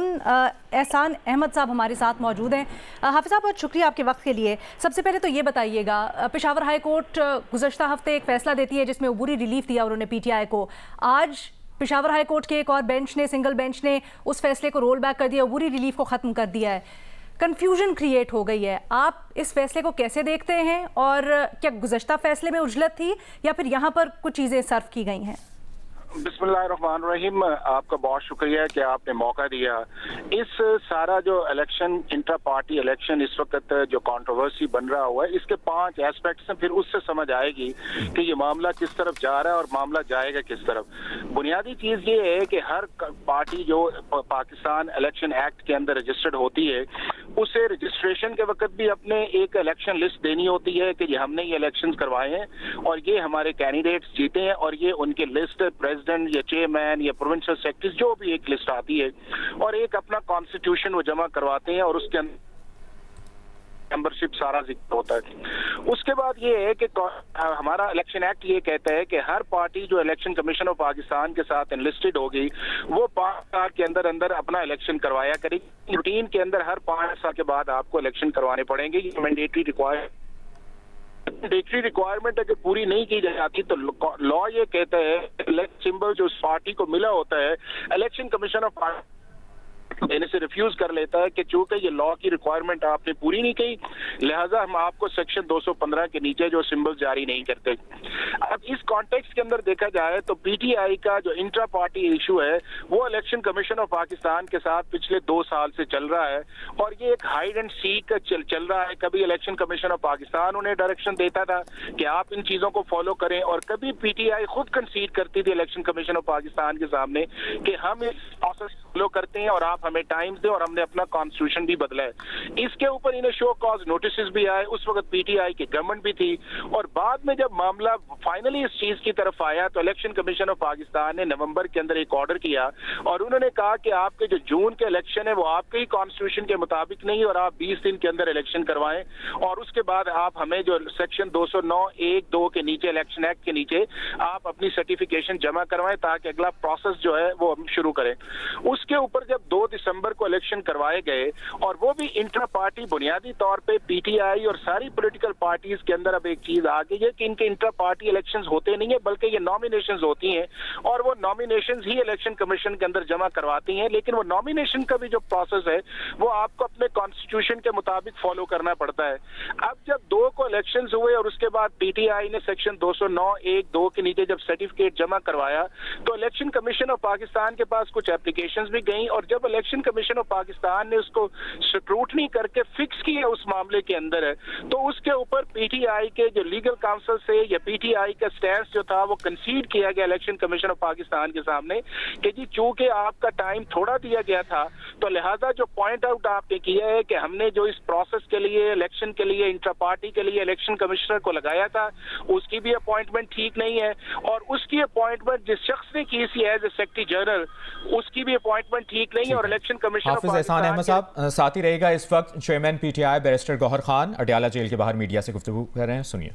एहसान अहमद साहब हमारे साथ मौजूद हैं। हाफिज़ साहब बहुत शुक्रिया आपके वक्त के लिए। सबसे पहले तो ये बताइएगा, पेशावर हाई कोर्ट गुज़श्ता हफ्ते एक फ़ैसला देती है जिसमें अबूरी रिलीफ दिया उन्होंने पीटीआई को। आज पेशावर हाई कोर्ट के एक और बेंच ने, सिंगल बेंच ने उस फैसले को रोल बैक कर दिया, अबूरी रिलीफ को ख़त्म कर दिया है। कन्फ्यूजन क्रिएट हो गई है। आप इस फैसले को कैसे देखते हैं और क्या गुज़श्ता फैसले में उजलत थी या फिर यहाँ पर कुछ चीज़ें सर्व की गई हैं? बिस्मिल्लाहिर्रहमानिर्रहीम, आपका बहुत शुक्रिया कि आपने मौका दिया। इस सारा जो इलेक्शन, इंट्रा पार्टी इलेक्शन इस वक्त जो कंट्रोवर्सी बन रहा हुआ है, इसके 5 एस्पेक्ट्स हैं, फिर उससे समझ आएगी कि ये मामला किस तरफ जा रहा है और मामला जाएगा किस तरफ। बुनियादी चीज ये है कि हर पार्टी जो पाकिस्तान इलेक्शन एक्ट के अंदर रजिस्टर्ड होती है, उसे रजिस्ट्रेशन के वक्त भी अपने एक इलेक्शन लिस्ट देनी होती है कि हमने ये इलेक्शन करवाए हैं और ये हमारे कैंडिडेट्स जीते हैं और ये उनकी लिस्ट प्रेसिडेंट या चेयरमैन या प्रोविंशियल सेक्रेटरी जो भी एक लिस्ट आती है और एक अपना कॉन्स्टिट्यूशन वो जमा करवाते हैं और उसके अंदर मेंबरशिप सारा जिक्र होता है। उसके बाद ये है कि हमारा इलेक्शन एक्ट ये कहता है कि हर पार्टी जो इलेक्शन कमीशन ऑफ पाकिस्तान के साथ एनलिस्टेड होगी वो 5 साल के अंदर अंदर अपना इलेक्शन करवाया करेगी। रूटीन के अंदर हर 5 साल के बाद आपको इलेक्शन करवाने पड़ेंगे। ये मैंडेटरी रिक्वायरमेंट अगर पूरी नहीं की जाती तो लॉ ये कहता है इलेक्शन सिंबल जो उस पार्टी को मिला होता है, इलेक्शन कमीशन ऑफ देने से रिफ्यूज कर लेता है कि चूंकि ये लॉ की रिक्वायरमेंट आपने पूरी नहीं की, लिहाजा हम आपको सेक्शन 215 के नीचे जो सिंबल जारी नहीं करते। अब इस कॉन्टेक्स्ट के अंदर देखा जाए तो पीटीआई का जो इंट्रा पार्टी इशू है वो इलेक्शन कमीशन ऑफ पाकिस्तान के साथ पिछले 2 साल से चल रहा है और ये एक हाइड एंड सीक चल रहा है। कभी इलेक्शन कमीशन ऑफ पाकिस्तान उन्हें डायरेक्शन देता था कि आप इन चीजों को फॉलो करें और कभी पीटीआई खुद कंसीड करती थी इलेक्शन कमीशन ऑफ पाकिस्तान के सामने कि हम इस प्रोसेस फॉलो करते हैं और आप हमें टाइम दे और हमने अपना कॉन्स्टिट्यूशन भी बदला है। इसके ऊपर इन्हें शो कॉज नोटिस भी आए, उस वक्त पीटीआई की गवर्नमेंट भी थी और बाद में जब मामला फाइनली इस चीज की तरफ आया तो इलेक्शन कमीशन ऑफ पाकिस्तान ने नवंबर के अंदर एक ऑर्डर किया और उन्होंने कहा कि आपके जो जून के इलेक्शन है वो आपके ही कॉन्स्टिट्यूशन के मुताबिक नहीं और आप 20 दिन के अंदर इलेक्शन करवाएं और उसके बाद आप हमें जो सेक्शन 209(1)(2) के नीचे, इलेक्शन एक्ट के नीचे आप अपनी सर्टिफिकेशन जमा करवाएं ताकि अगला प्रोसेस जो है वो हम शुरू करें। उसके ऊपर जब 2 दिसंबर को इलेक्शन करवाए गए और वो भी इंट्रा पार्टी, बुनियादी तौर पे पीटीआई और सारी पॉलिटिकल पार्टीज के अंदर अब एक चीज आ गई है कि इनके इंट्रा पार्टी इलेक्शंस होते नहीं है बल्कि ये नॉमिनेशंस होती हैं और वो नॉमिनेशंस ही इलेक्शन कमीशन के अंदर जमा करवाती हैं। लेकिन वो नॉमिनेशन का भी जो प्रोसेस है वो आपको अपने कॉन्स्टिट्यूशन के मुताबिक फॉलो करना पड़ता है। अब जब 2 को इलेक्शंस हुए और उसके बाद पीटीआई ने सेक्शन 209(1)(2) के नीचे जब सर्टिफिकेट जमा करवाया तो इलेक्शन कमीशन ऑफ पाकिस्तान के पास कुछ एप्लीकेशंस भी गई और जब इलेक्शन कमीशन ऑफ पाकिस्तान ने उसको स्क्रूटनी करके फिक्स किया उस मामले के अंदर है तो उसके ऊपर पीटीआई के जो लीगल काउंसिल से या पीटीआई का स्टैंड जो था वो कंसीड किया गया इलेक्शन कमीशन ऑफ पाकिस्तान के सामने कि जी चूंकि आपका टाइम थोड़ा दिया गया था तो लिहाजा जो पॉइंट आउट आपने किया है कि हमने जो इस प्रोसेस के लिए, इलेक्शन के लिए, इंट्रा पार्टी के लिए इलेक्शन कमिश्नर को लगाया था उसकी भी अपॉइंटमेंट ठीक नहीं है और उसकी अपॉइंटमेंट जिस शख्स ने की थी एज ए सेक्रेटरी जनरल उसकी भी अपॉइंटमेंट ठीक नहीं है और इलेक्शन कमीशन हाफिज एहसान अहमद साहब साथ ही रहेगा। इस वक्त chairman PTI barrister Gauhar Khan Adiala jail के बाहर मीडिया से गुफ्तगू कर रहे हैं, सुनिए।